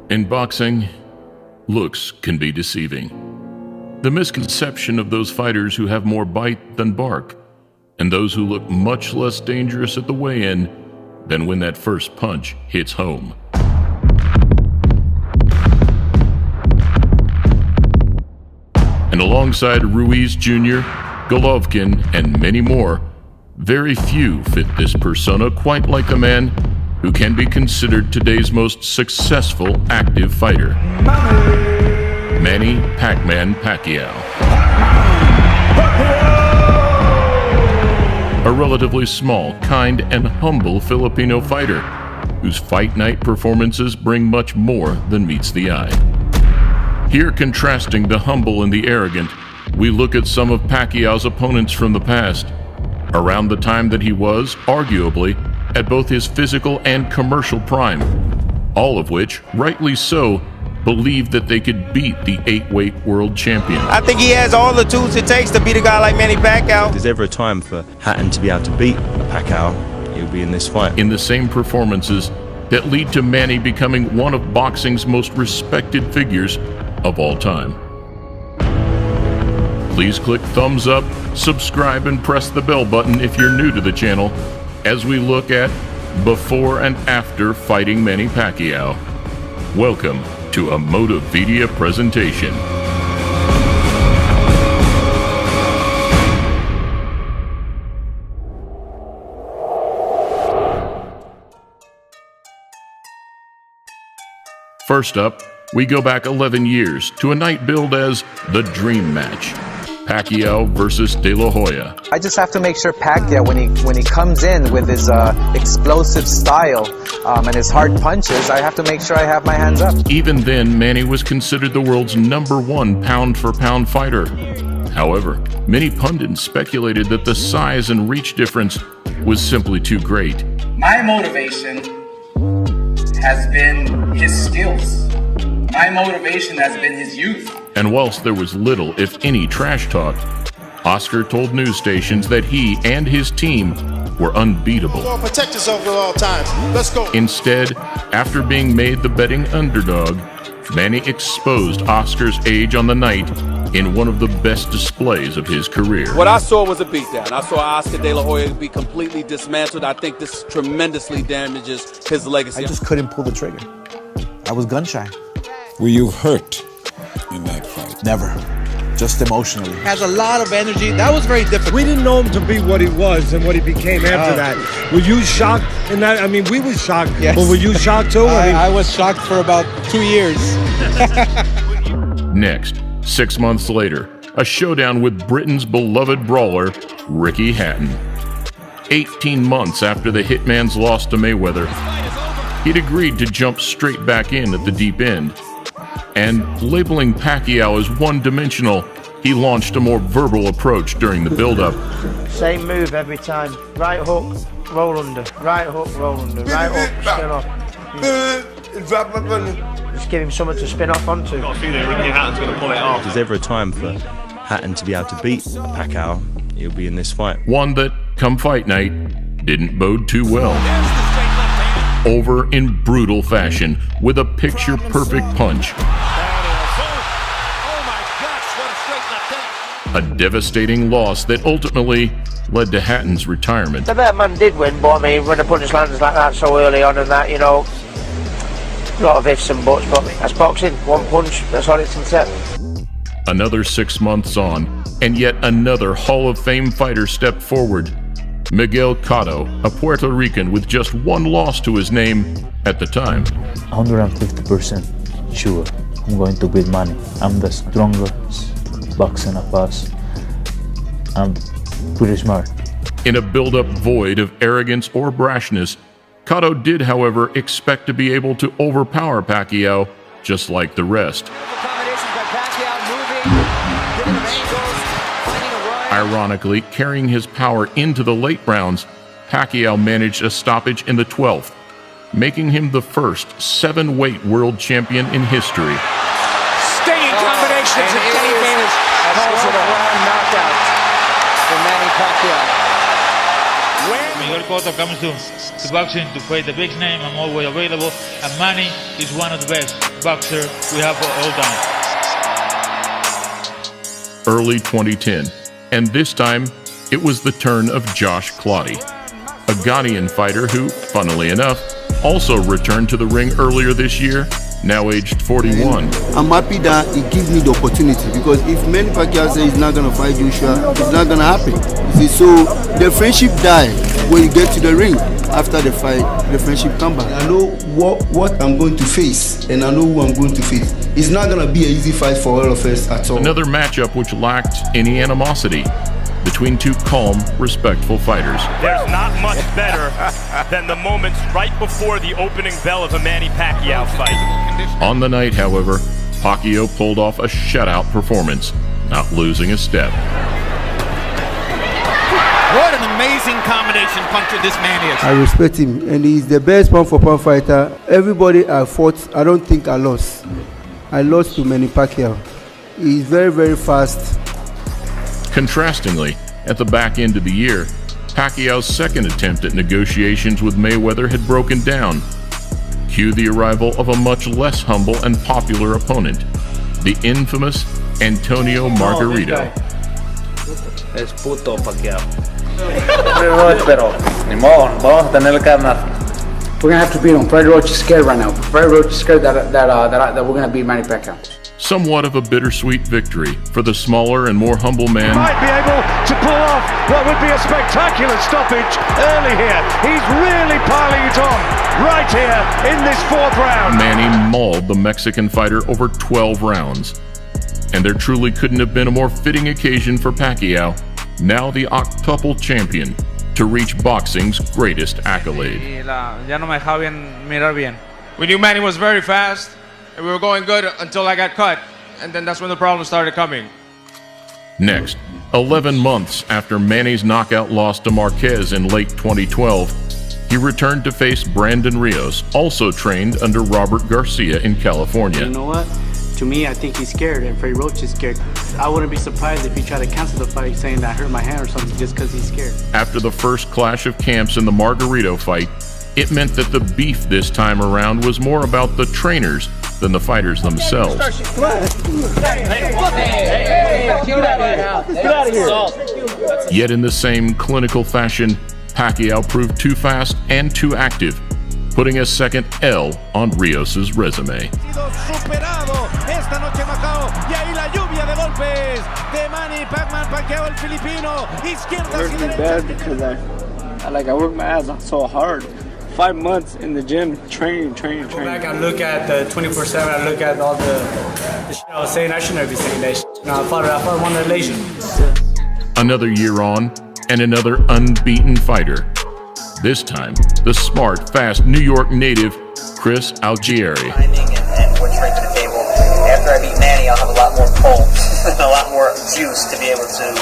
In boxing, looks can be deceiving. The misconception of those fighters who have more bite than bark, and those who look much less dangerous at the weigh-in than when that first punch hits home. And alongside Ruiz Jr., Golovkin, and many more, very few fit this persona quite like the man who can be considered today's most successful active fighter, Manny Pacquiao. A relatively small, kind, and humble Filipino fighter whose fight night performances bring much more than meets the eye. Here, contrasting the humble and the arrogant, we look at some of Pacquiao's opponents from the past, around the time that he was, arguably, at both his physical and commercial prime, all of which, rightly so, believed that they could beat the 8-weight world champion. I think he has all the tools it takes to beat a guy like Manny Pacquiao. If there's ever a time for Hatton to be able to beat Pacquiao, he'll be in this fight. In the same performances that lead to Manny becoming one of boxing's most respected figures of all time. Please click thumbs up, subscribe, and press the bell button if you're new to the channel as we look at before and after fighting Manny Pacquiao. Welcome to a Motivedia presentation. First up, we go back 11 years to a night billed as the Dream Match. Pacquiao versus De La Hoya. I just have to make sure Pacquiao, when he comes in with his explosive style and his hard punches, I have to make sure I have my hands up. Even then, Manny was considered the world's #1 pound-for-pound fighter. However, many pundits speculated that the size and reach difference was simply too great. My motivation has been his skills. My motivation has been his youth. And whilst there was little, if any, trash talk, Oscar told news stations that he and his team were unbeatable. Lord, protect yourself at all times. Let's go. Instead, after being made the betting underdog, Manny exposed Oscar's age on the night in one of the best displays of his career. What I saw was a beatdown. I saw Oscar De La Hoya be completely dismantled. I think this tremendously damages his legacy. I just couldn't pull the trigger. I was gun shy. Were you hurt in that fight? Never. Just emotionally. Has a lot of energy. That was very difficult. We didn't know him to be what he was and what he became after that. Were you shocked in that? I mean, we were shocked. Yes. But were you shocked too? I was shocked for about 2 years. Next, 6 months later, a showdown with Britain's beloved brawler, Ricky Hatton. 18 months after the Hitman's loss to Mayweather, he'd agreed to jump straight back in at the deep end. And labeling Pacquiao as one-dimensional, he launched a more verbal approach during the build-up. Same move every time. Right hook, roll under. Right hook, roll under. Right hook, spin off. Just give him something to spin off onto. I've got a feeling Ricky Hatton's going to pull it off. If there's ever a time for Hatton to be able to beat Pacquiao, he'll be in this fight. One that, come fight night, didn't bode too well. Over in brutal fashion with a picture-perfect punch. A devastating loss that ultimately led to Hatton's retirement. The better man did win, but I mean, when a punch lands like that so early on and that, you know, a lot of ifs and buts, but that's boxing. One punch, that's all it can set. Another 6 months on, and yet another Hall of Fame fighter stepped forward. Miguel Cotto, a Puerto Rican with just one loss to his name at the time. 150% sure I'm going to beat Manny. I'm the strongest boxer of us. I'm pretty smart. In a build-up void of arrogance or brashness, Cotto did, however, expect to be able to overpower Pacquiao just like the rest. Ironically, carrying his power into the late rounds, Pacquiao managed a stoppage in the 12th, making him the first 7-weight world champion in history. Stinging combinations and Kenny Bayless calls it a round knockout for Manny Pacquiao. record when it comes to boxing, to fight the big name. I'm always available. And Manny is one of the best boxers we have all time. Early 2010, and this time it was the turn of Josh Clottey, a Ghanaian fighter who, funnily enough, also returned to the ring earlier this year, now aged 41. I'm happy that he gives me the opportunity, because if Manny Pacquiao says he's not going to fight Joshua, it's not going to happen. You see, so the friendship dies when you get to the ring. After the fight, the friendship comes back. I know what I'm going to face, and I know who I'm going to face. It's not going to be an easy fight for all of us at all. Another matchup which lacked any animosity between two calm, respectful fighters. There's not much better than the moments right before the opening bell of a Manny Pacquiao fight. On the night, however, Pacquiao pulled off a shutout performance, not losing a step. What an amazing combination puncher this man is. I respect him, and he's the best pound-for-pound fighter. Everybody I fought, I don't think I lost. I lost to Manny Pacquiao. He's very, very fast. Contrastingly, at the back end of the year, Pacquiao's second attempt at negotiations with Mayweather had broken down. Cue the arrival of a much less humble and popular opponent, the infamous Antonio Margarito. Es puto Pacquiao. Pero ni modo, vamos a tener que ganar. We're gonna have to beat him. Freddie Roach is scared right now. Freddie Roach is scared that we're gonna beat Manny Pacquiao. Somewhat of a bittersweet victory for the smaller and more humble man. He might be able to pull off what would be a spectacular stoppage early here. He's really piling it on right here in this fourth round. Manny mauled the Mexican fighter over 12 rounds. And there truly couldn't have been a more fitting occasion for Pacquiao, now the octuple champion, to reach boxing's greatest accolade. Ya no me dejaba bien mirar bien. We knew Manny was very fast, and we were going good until I got cut, and then that's when the problems started coming. Next, 11 months after Manny's knockout loss to Marquez in late 2012, he returned to face Brandon Rios, also trained under Robert Garcia in California. You know what? To me, I think he's scared, and Freddie Roach is scared. I wouldn't be surprised if he tried to cancel the fight, saying that I hurt my hand or something, just because he's scared. After the first clash of camps in the Margarito fight, it meant that the beef this time around was more about the trainers than the fighters themselves. Yet in the same clinical fashion, Pacquiao proved too fast and too active, putting a second L on Rios' resume. Esta noche en Macao, y ahí la lluvia de golpes de Manny Pacquiao, el filipino, izquierdas y derechas. Bad because I work my ass off so hard. 5 months in the gym, training. I go back and look at the 24/7. I look at all the shit I was saying. I shouldn't be saying that shit. No, I fought one relation. Another year on, and another unbeaten fighter. This time, the smart, fast New York native, Chris Algieri. And we're straight to the table. After I beat Manny, I'll have a lot more pull and a lot more juice to be able to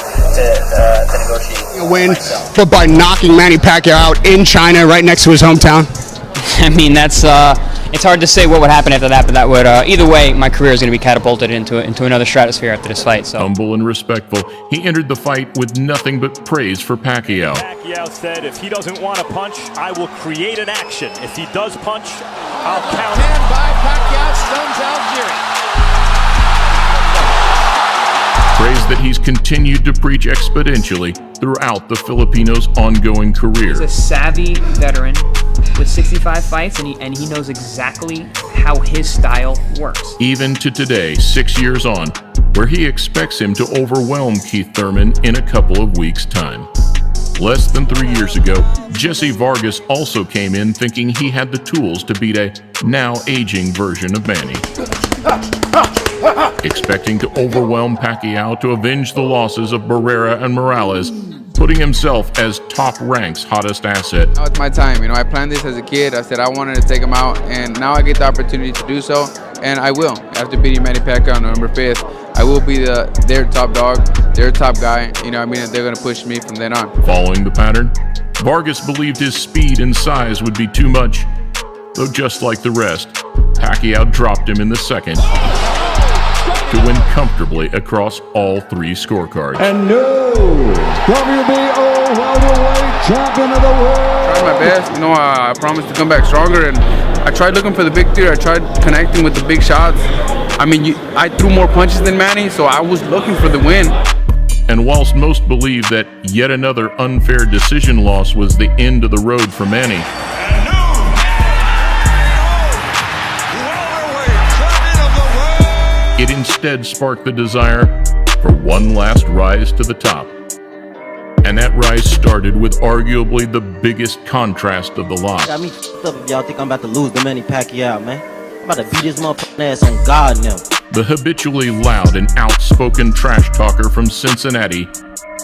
negotiate. A win, but by knocking Manny Pacquiao out in China, right next to his hometown. I mean, that's it's hard to say what would happen after that, but that would either way, my career is going to be catapulted into another stratosphere after this fight. So humble and respectful, he entered the fight with nothing but praise for Pacquiao. Pacquiao said, "If he doesn't want to punch, I will create an action. If he does punch, I'll count." 10 by Pacquiao stuns Algieri. Praise that he's continued to preach exponentially throughout the Filipino's ongoing career. He's a savvy veteran with 65 fights, and he knows exactly how his style works. Even to today, 6 years on, where he expects him to overwhelm Keith Thurman in a couple of weeks' time. Less than 3 years ago, Jesse Vargas also came in thinking he had the tools to beat a now aging version of Manny. Expecting to overwhelm Pacquiao to avenge the losses of Barrera and Morales, putting himself as top rank's hottest asset. Now it's my time. I planned this as a kid. I said I wanted to take him out, and now I get the opportunity to do so, and I will. After beating Manny Pacquiao on November 5th, I will be their top dog, their top guy. They're going to push me from then on. Following the pattern, Vargas believed his speed and size would be too much, though just like the rest, Pacquiao dropped him in the second to win comfortably across all 3 scorecards. And no WBO welterweight champion of the world. Tried my best, you know, I promised to come back stronger, and I tried looking for the big three. I tried connecting with the big shots. I mean, I threw more punches than Manny, so I was looking for the win. And whilst most believe that yet another unfair decision loss was the end of the road for Manny, it instead sparked the desire for one last rise to the top. And that rise started with arguably the biggest contrast of the lot. Got me f***ed up if y'all think I'm about to lose to Manny Pacquiao, man. I'm about to beat his motherfucking ass on God now. The habitually loud and outspoken trash talker from Cincinnati,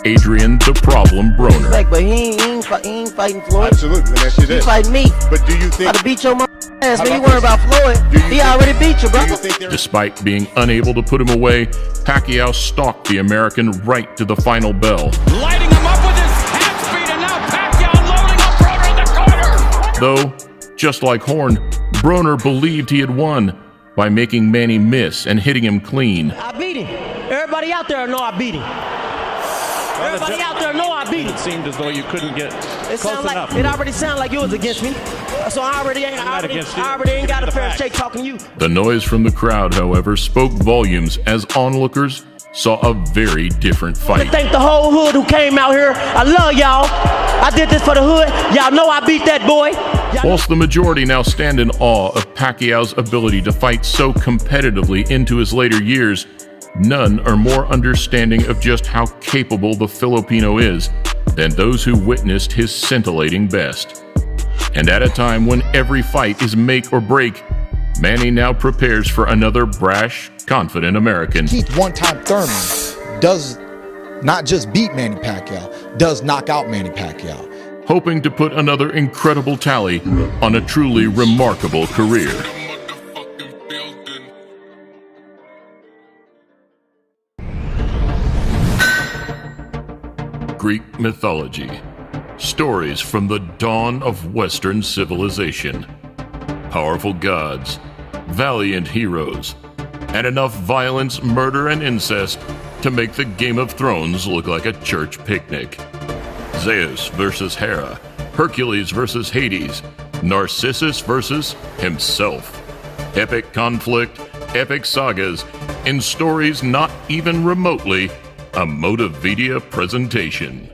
Adrian the Problem Broner. But he ain't fighting Floyd. Absolutely, let me ask you this. He fighting me. But do you think... I'm about to beat your motherfucking ass, man. You worry about Floyd. He already beat you, bro. Despite being unable to put him away, Pacquiao stalked the American right to the final bell. Lighting him up with his hand speed, and now Pacquiao loading up Broner in the corner. Though, just like Horn, Broner believed he had won by making Manny miss and hitting him clean. I beat him. Everybody out there know I beat him. Everybody out there know I beat him. It seemed as though you couldn't get close enough. It already sounded like you was against me. So I already ain't got a fair shake talking to you. The noise from the crowd, however, spoke volumes as onlookers saw a very different fight. I thank the whole hood who came out here. I love y'all. I did this for the hood. Y'all know I beat that boy. Whilst the majority now stand in awe of Pacquiao's ability to fight so competitively into his later years, none are more understanding of just how capable the Filipino is than those who witnessed his scintillating best. And at a time when every fight is make or break, Manny now prepares for another brash, confident American. Keith One-Time Thurman does not just beat Manny Pacquiao, does knock out Manny Pacquiao. Hoping to put another incredible tally on a truly remarkable career. Greek mythology. Stories from the dawn of Western civilization. Powerful gods, valiant heroes, and enough violence, murder, and incest to make the Game of Thrones look like a church picnic. Zeus versus Hera, Hercules versus Hades, Narcissus versus himself. Epic conflict, epic sagas, in stories not even remotely a Motivedia presentation.